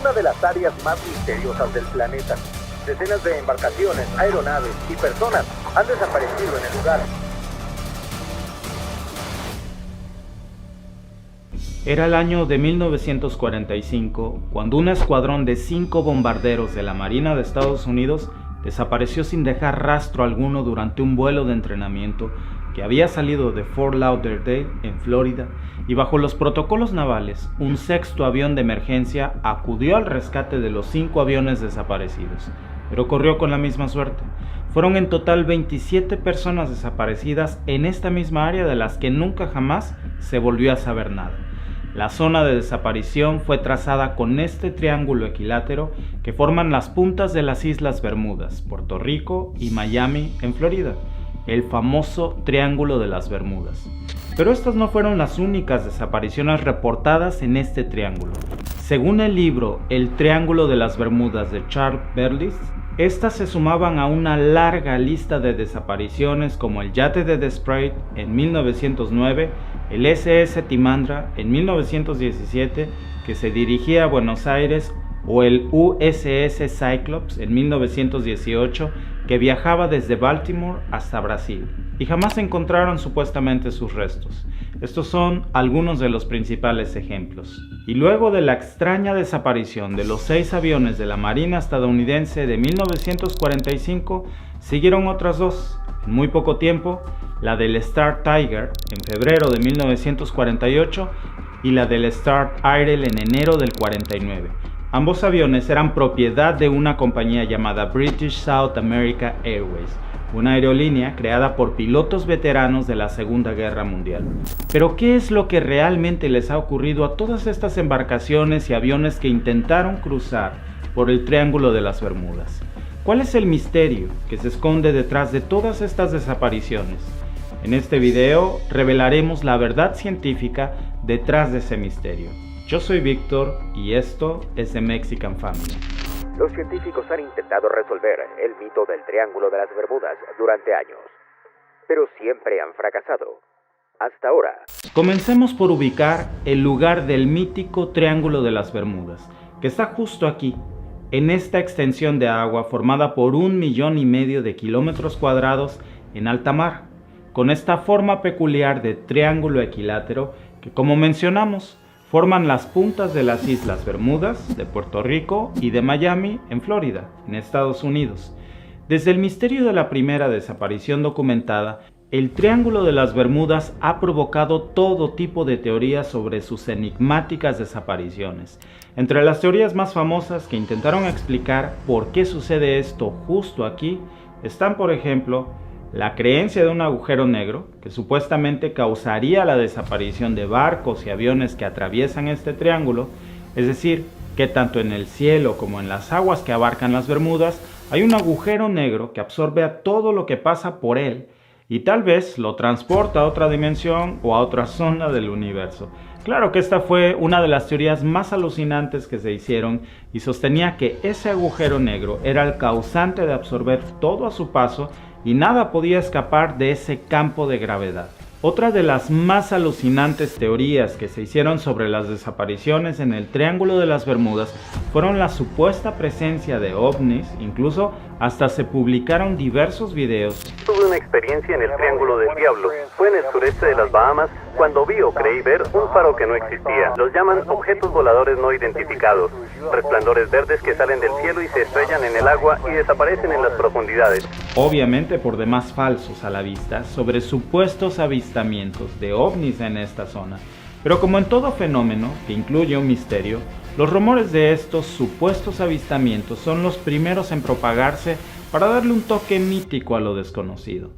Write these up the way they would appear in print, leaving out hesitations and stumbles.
una de las áreas más misteriosas del planeta. Decenas de embarcaciones, aeronaves y personas han desaparecido en el lugar. Era el año de 1945 cuando un escuadrón de 5 bombarderos de la Marina de Estados Unidos desapareció sin dejar rastro alguno durante un vuelo de entrenamiento que había salido de Fort Lauderdale, en Florida, y bajo los protocolos navales, un sexto avión de emergencia acudió al rescate de los 5 aviones desaparecidos, pero corrió con la misma suerte. Fueron en total 27 personas desaparecidas en esta misma área de las que nunca jamás se volvió a saber nada. La zona de desaparición fue trazada con este triángulo equilátero que forman las puntas de las Islas Bermudas, Puerto Rico y Miami, en Florida, el famoso Triángulo de las Bermudas. Pero estas no fueron las únicas desapariciones reportadas en este triángulo. Según el libro El Triángulo de las Bermudas de Charles Berlitz, estas se sumaban a una larga lista de desapariciones como el yate de Desprez en 1909, el SS Timandra en 1917, que se dirigía a Buenos Aires, o el USS Cyclops en 1918, que viajaba desde Baltimore hasta Brasil, y jamás encontraron supuestamente sus restos. Estos son algunos de los principales ejemplos. Y luego de la extraña desaparición de los 6 aviones de la Marina estadounidense de 1945, siguieron otras 2. En muy poco tiempo, la del Star Tiger en febrero de 1948 y la del Star Iredale en enero del 49. Ambos aviones eran propiedad de una compañía llamada British South America Airways, una aerolínea creada por pilotos veteranos de la Segunda Guerra Mundial. Pero ¿qué es lo que realmente les ha ocurrido a todas estas embarcaciones y aviones que intentaron cruzar por el Triángulo de las Bermudas? ¿Cuál es el misterio que se esconde detrás de todas estas desapariciones? En este video revelaremos la verdad científica detrás de ese misterio. Yo soy Víctor y esto es The Mexican Family. Los científicos han intentado resolver el mito del Triángulo de las Bermudas durante años, pero siempre han fracasado. Hasta ahora. Comencemos por ubicar el lugar del mítico Triángulo de las Bermudas, que está justo aquí, en esta extensión de agua formada por 1,5 millones de kilómetros cuadrados en alta mar, con esta forma peculiar de triángulo equilátero que, como mencionamos, forman las puntas de las Islas Bermudas, de Puerto Rico y de Miami, en Florida, en Estados Unidos. Desde el misterio de la primera desaparición documentada, el Triángulo de las Bermudas ha provocado todo tipo de teorías sobre sus enigmáticas desapariciones. Entre las teorías más famosas que intentaron explicar por qué sucede esto justo aquí, están, por ejemplo, la creencia de un agujero negro que supuestamente causaría la desaparición de barcos y aviones que atraviesan este triángulo, es decir, que tanto en el cielo como en las aguas que abarcan las Bermudas hay un agujero negro que absorbe a todo lo que pasa por él y tal vez lo transporta a otra dimensión o a otra zona del universo. Claro que esta fue una de las teorías más alucinantes que se hicieron y sostenía que ese agujero negro era el causante de absorber todo a su paso y nada podía escapar de ese campo de gravedad. Otra de las más alucinantes teorías que se hicieron sobre las desapariciones en el Triángulo de las Bermudas fueron la supuesta presencia de ovnis, incluso hasta se publicaron diversos videos. Tuve una experiencia en el Triángulo del Diablo. Fue en el sureste de las Bahamas cuando vi o creí ver un faro que no existía. Los llaman objetos voladores no identificados, resplandores verdes que salen del cielo y se estrellan en el agua y desaparecen en las profundidades. Obviamente por demás falsos a la vista sobre supuestos avistamientos de ovnis en esta zona. Pero como en todo fenómeno que incluye un misterio, los rumores de estos supuestos avistamientos son los primeros en propagarse para darle un toque mítico a lo desconocido.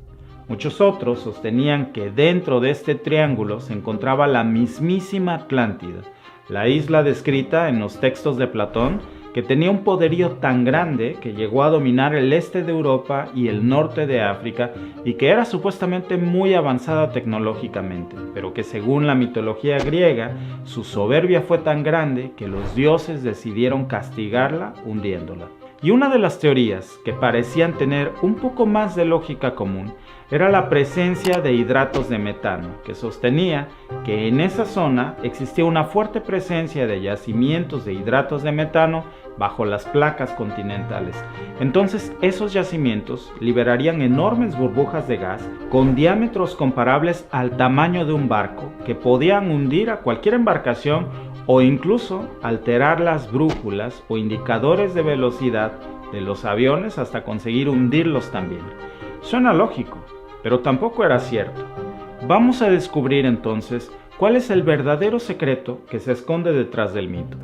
Muchos otros sostenían que dentro de este triángulo se encontraba la mismísima Atlántida, la isla descrita en los textos de Platón, que tenía un poderío tan grande que llegó a dominar el este de Europa y el norte de África y que era supuestamente muy avanzada tecnológicamente, pero que según la mitología griega, su soberbia fue tan grande que los dioses decidieron castigarla hundiéndola. Y una de las teorías que parecían tener un poco más de lógica común era la presencia de hidratos de metano, que sostenía que en esa zona existía una fuerte presencia de yacimientos de hidratos de metano bajo las placas continentales. Entonces esos yacimientos liberarían enormes burbujas de gas con diámetros comparables al tamaño de un barco, que podían hundir a cualquier embarcación o incluso alterar las brújulas o indicadores de velocidad de los aviones hasta conseguir hundirlos también. Suena lógico, pero tampoco era cierto. Vamos a descubrir entonces cuál es el verdadero secreto que se esconde detrás del mito.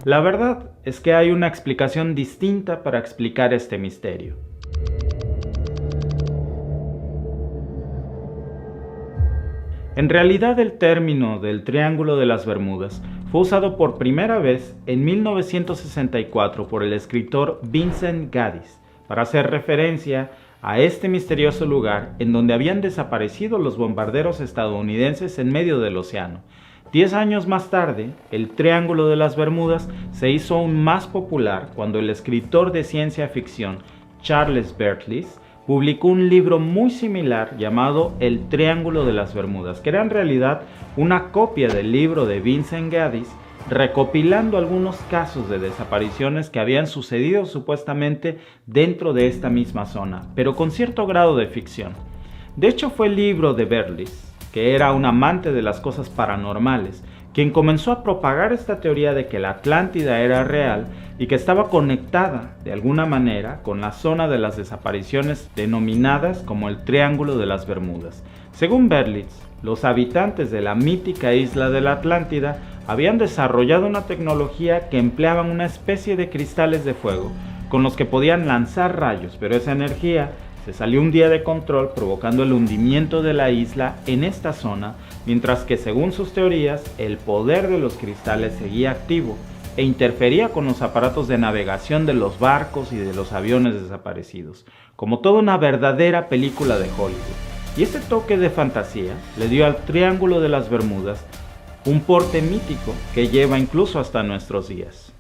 La verdad es que hay una explicación distinta para explicar este misterio. En realidad, el término del Triángulo de las Bermudas fue usado por primera vez en 1964 por el escritor Vincent Gaddis para hacer referencia a este misterioso lugar en donde habían desaparecido los bombarderos estadounidenses en medio del océano. 10 años más tarde, el Triángulo de las Bermudas se hizo aún más popular cuando el escritor de ciencia ficción Charles Bertels publicó un libro muy similar llamado El Triángulo de las Bermudas, que era en realidad una copia del libro de Vincent Gaddis, recopilando algunos casos de desapariciones que habían sucedido supuestamente dentro de esta misma zona, pero con cierto grado de ficción. De hecho, fue el libro de Bertels, que era un amante de las cosas paranormales, quien comenzó a propagar esta teoría de que la Atlántida era real y que estaba conectada de alguna manera con la zona de las desapariciones denominadas como el Triángulo de las Bermudas. Según Bertels, los habitantes de la mítica isla de la Atlántida habían desarrollado una tecnología que empleaban una especie de cristales de fuego con los que podían lanzar rayos, pero esa energía se salió un día de control, provocando el hundimiento de la isla en esta zona, mientras que según sus teorías el poder de los cristales seguía activo e interfería con los aparatos de navegación de los barcos y de los aviones desaparecidos, como toda una verdadera película de Hollywood. Y ese toque de fantasía le dio al Triángulo de las Bermudas un porte mítico que lleva incluso hasta nuestros días.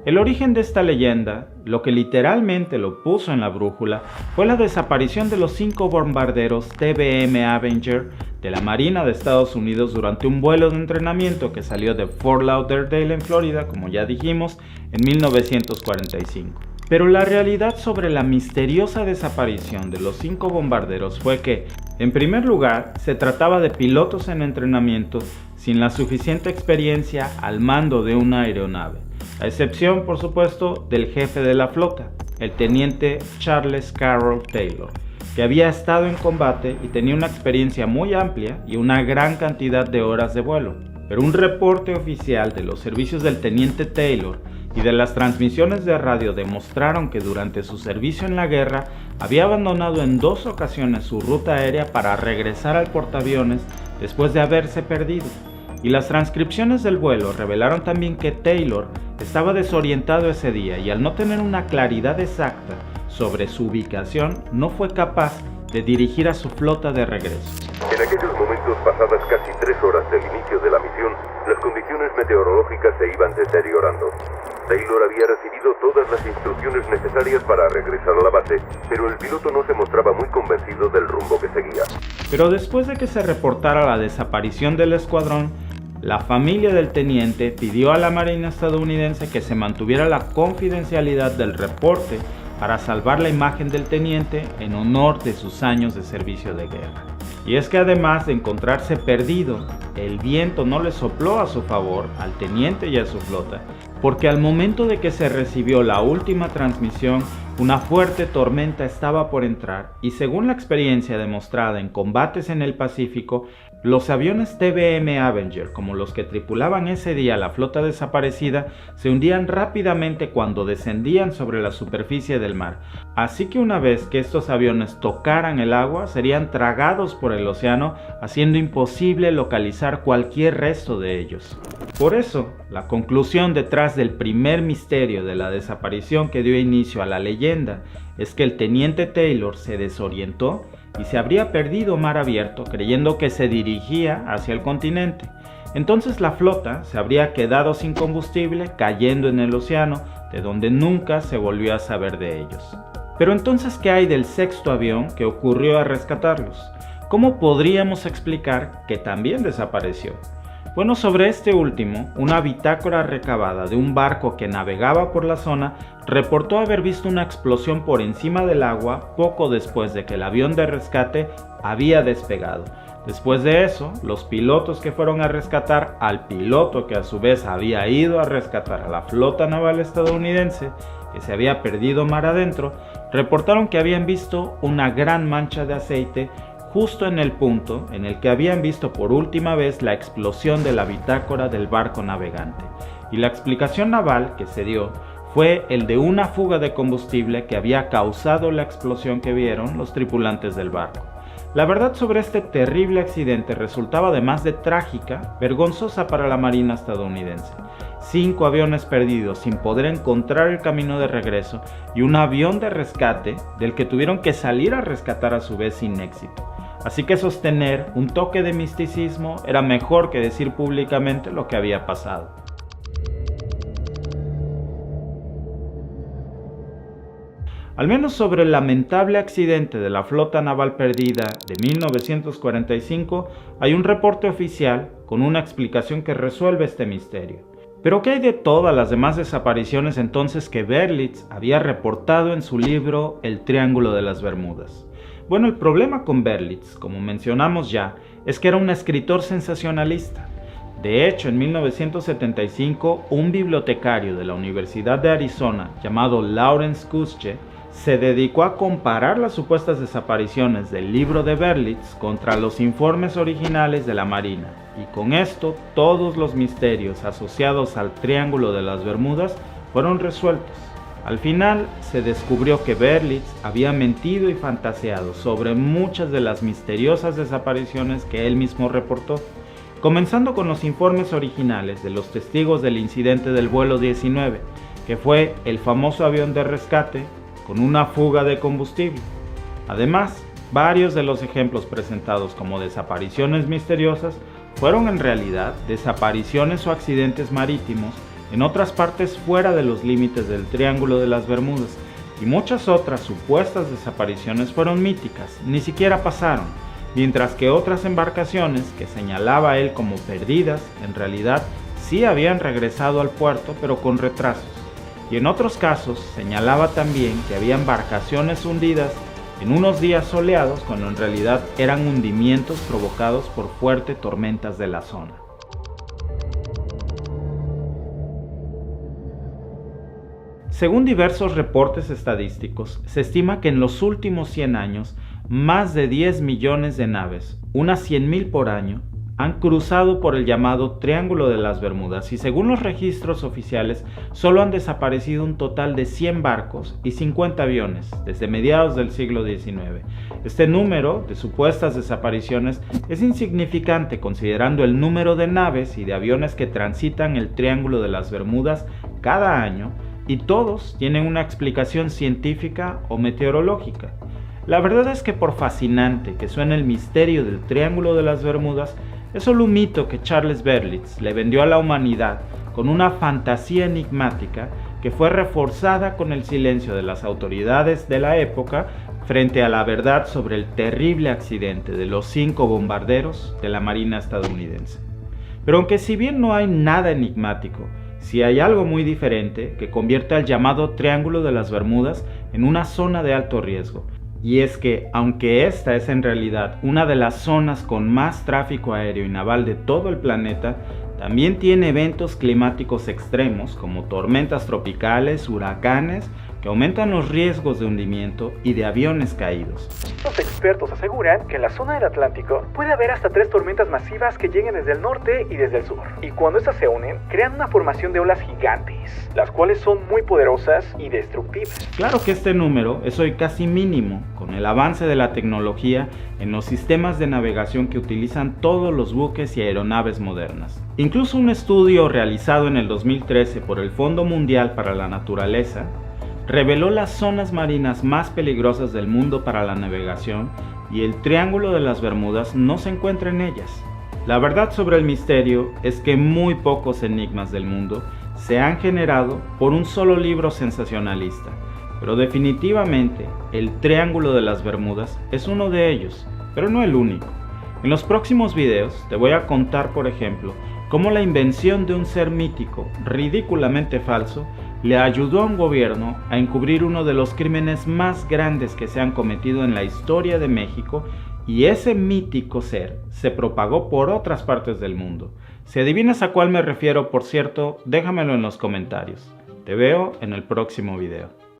El origen de esta leyenda, lo que literalmente lo puso en la brújula, fue la desaparición de los 5 bombarderos TBM Avenger de la Marina de Estados Unidos durante un vuelo de entrenamiento que salió de Fort Lauderdale en Florida, como ya dijimos, en 1945. Pero la realidad sobre la misteriosa desaparición de los 5 bombarderos fue que, en primer lugar, se trataba de pilotos en entrenamiento sin la suficiente experiencia al mando de una aeronave, a excepción, por supuesto, del jefe de la flota, el teniente Charles Carroll Taylor, que había estado en combate y tenía una experiencia muy amplia y una gran cantidad de horas de vuelo. Pero un reporte oficial de los servicios del teniente Taylor y de las transmisiones de radio demostraron que durante su servicio en la guerra había abandonado en 2 ocasiones su ruta aérea para regresar al portaaviones después de haberse perdido. Y las transcripciones del vuelo revelaron también que Taylor estaba desorientado ese día y al no tener una claridad exacta sobre su ubicación, no fue capaz de dirigir a su flota de regreso. En aquellos momentos, pasadas casi 3 horas del inicio de la misión, las condiciones meteorológicas se iban deteriorando. Taylor había recibido todas las instrucciones necesarias para regresar a la base, pero el piloto no se mostraba muy convencido del rumbo que seguía. Pero después de que se reportara la desaparición del escuadrón, la familia del teniente pidió a la Marina estadounidense que se mantuviera la confidencialidad del reporte para salvar la imagen del teniente en honor de sus años de servicio de guerra. Y es que además de encontrarse perdido, el viento no le sopló a su favor al teniente y a su flota, porque al momento de que se recibió la última transmisión, una fuerte tormenta estaba por entrar y según la experiencia demostrada en combates en el Pacífico, los aviones TBM Avenger, como los que tripulaban ese día la flota desaparecida, se hundían rápidamente cuando descendían sobre la superficie del mar. Así que una vez que estos aviones tocaran el agua, serían tragados por el océano, haciendo imposible localizar cualquier resto de ellos. Por eso, la conclusión detrás del primer misterio de la desaparición que dio inicio a la leyenda es que el teniente Taylor se desorientó y se habría perdido mar abierto creyendo que se dirigía hacia el continente. Entonces la flota se habría quedado sin combustible, cayendo en el océano, de donde nunca se volvió a saber de ellos. Pero entonces, ¿qué hay del sexto avión que ocurrió a rescatarlos? ¿Cómo podríamos explicar que también desapareció? Bueno, sobre este último, una bitácora recabada de un barco que navegaba por la zona reportó haber visto una explosión por encima del agua poco después de que el avión de rescate había despegado. Después de eso, los pilotos que fueron a rescatar al piloto que a su vez había ido a rescatar a la flota naval estadounidense, que se había perdido mar adentro, reportaron que habían visto una gran mancha de aceite justo en el punto en el que habían visto por última vez la explosión de la bitácora del barco navegante. Y la explicación naval que se dio fue el de una fuga de combustible que había causado la explosión que vieron los tripulantes del barco. La verdad sobre este terrible accidente resultaba además de trágica, vergonzosa para la Marina estadounidense. 5 aviones perdidos sin poder encontrar el camino de regreso y un avión de rescate del que tuvieron que salir a rescatar a su vez sin éxito. Así que sostener un toque de misticismo era mejor que decir públicamente lo que había pasado. Al menos sobre el lamentable accidente de la flota naval perdida de 1945 hay un reporte oficial con una explicación que resuelve este misterio. Pero ¿qué hay de todas las demás desapariciones entonces que Berlitz había reportado en su libro El Triángulo de las Bermudas? Bueno, el problema con Berlitz, como mencionamos ya, es que era un escritor sensacionalista. De hecho, en 1975, un bibliotecario de la Universidad de Arizona llamado Lawrence Kutsche se dedicó a comparar las supuestas desapariciones del libro de Berlitz contra los informes originales de la Marina, y con esto todos los misterios asociados al Triángulo de las Bermudas fueron resueltos. Al final se descubrió que Berlitz había mentido y fantaseado sobre muchas de las misteriosas desapariciones que él mismo reportó, comenzando con los informes originales de los testigos del incidente del vuelo 19, que fue el famoso avión de rescate con una fuga de combustible. Además, varios de los ejemplos presentados como desapariciones misteriosas fueron en realidad desapariciones o accidentes marítimos en otras partes fuera de los límites del Triángulo de las Bermudas, y muchas otras supuestas desapariciones fueron míticas, ni siquiera pasaron, mientras que otras embarcaciones que señalaba él como perdidas, en realidad sí habían regresado al puerto pero con retrasos. Y en otros casos señalaba también que había embarcaciones hundidas en unos días soleados cuando en realidad eran hundimientos provocados por fuertes tormentas de la zona. Según diversos reportes estadísticos, se estima que en los últimos 100 años, más de 10 millones de naves, unas 100,000 por año, han cruzado por el llamado Triángulo de las Bermudas y según los registros oficiales, solo han desaparecido un total de 100 barcos y 50 aviones desde mediados del siglo XIX. Este número de supuestas desapariciones es insignificante considerando el número de naves y de aviones que transitan el Triángulo de las Bermudas cada año, y todos tienen una explicación científica o meteorológica. La verdad es que por fascinante que suene el misterio del Triángulo de las Bermudas, es solo un mito que Charles Berlitz le vendió a la humanidad con una fantasía enigmática que fue reforzada con el silencio de las autoridades de la época frente a la verdad sobre el terrible accidente de los 5 bombarderos de la Marina estadounidense. Pero aunque si bien no hay nada enigmático, sí hay algo muy diferente que convierte al llamado Triángulo de las Bermudas en una zona de alto riesgo. Y es que, aunque esta es en realidad una de las zonas con más tráfico aéreo y naval de todo el planeta, también tiene eventos climáticos extremos como tormentas tropicales, huracanes, que aumentan los riesgos de hundimiento y de aviones caídos. Los expertos aseguran que en la zona del Atlántico puede haber hasta 3 tormentas masivas que lleguen desde el norte y desde el sur. Y cuando estas se unen, crean una formación de olas gigantes, las cuales son muy poderosas y destructivas. Claro que este número es hoy casi mínimo, con el avance de la tecnología en los sistemas de navegación que utilizan todos los buques y aeronaves modernas. Incluso un estudio realizado en el 2013 por el Fondo Mundial para la Naturaleza reveló las zonas marinas más peligrosas del mundo para la navegación y el Triángulo de las Bermudas no se encuentra en ellas. La verdad sobre el misterio es que muy pocos enigmas del mundo se han generado por un solo libro sensacionalista, pero definitivamente el Triángulo de las Bermudas es uno de ellos, pero no el único. En los próximos videos te voy a contar, por ejemplo, cómo la invención de un ser mítico, ridículamente falso, le ayudó a un gobierno a encubrir uno de los crímenes más grandes que se han cometido en la historia de México, y ese mítico ser se propagó por otras partes del mundo. Si adivinas a cuál me refiero, por cierto, déjamelo en los comentarios. Te veo en el próximo video.